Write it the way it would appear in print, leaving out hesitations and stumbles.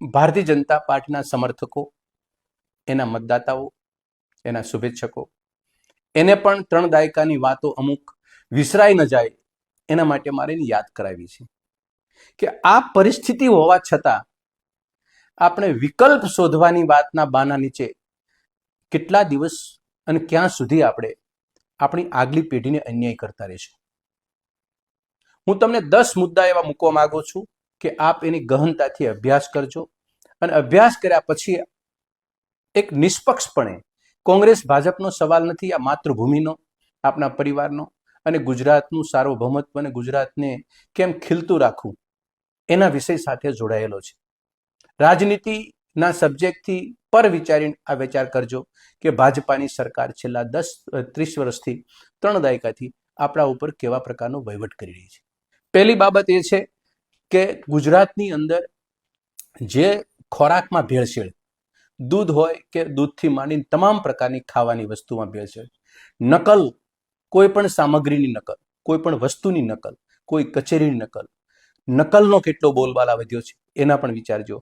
ભારતીય જનતા પાર્ટીના સમર્થકો, એના મતદાતાઓ, એના શુભેચ્છકો, એને પણ 3 દાયકાની વાતો અમુક વિસરાઈ ન જાય એના માટે મારે એને યાદ કરાવી છે કે આ પરિસ્થિતિ હોવા છતાં આપણે વિકલ્પ શોધવાની વાતના બાના નીચે કેટલા દિવસ અને ક્યાં સુધી આપણે આપણી આગલી પેઢીને અન્યાય કરતા રહીશું. હું તમને 10 મુદ્દા એવા મૂકવા માંગુ છું કે આપ એની ગહનતાથી અભ્યાસ કરજો અને અભ્યાસ કર્યા પછી એક નિષ્પક્ષપણે, કોંગ્રેસ ભાજપનો સવાલ નથી, આ માતૃભૂમિનો, આપના પરિવારનો અને ગુજરાતનું સાર્વભૌમત્વ અને ગુજરાતને કેમ ખીલતું રાખવું એના વિષય સાથે જોડાયેલો છે. રાજનીતિના સબ્જેક્ટથી પર વિચારીને આ વિચાર કરજો કે ભાજપાની સરકાર છેલ્લા 30 વર્ષથી 3 દાયકાથી આપણા ઉપર કેવા પ્રકારનો વહીવટ કરી રહી છે. પહેલી બાબત એ છે કે ગુજરાતની અંદર જે ખોરાકમાં ભેળસેળ, દૂધ હોય કે દૂધથી માંડીને તમામ પ્રકારની ખાવાની વસ્તુમાં ભેળસેળ, નકલ, કોઈ પણ સામગ્રીની નકલ, કોઈ પણ વસ્તુની નકલ, કોઈ કચેરીની નકલ, નકલનો કેટલો બોલબાલા વધ્યો છે એના પણ વિચારજો.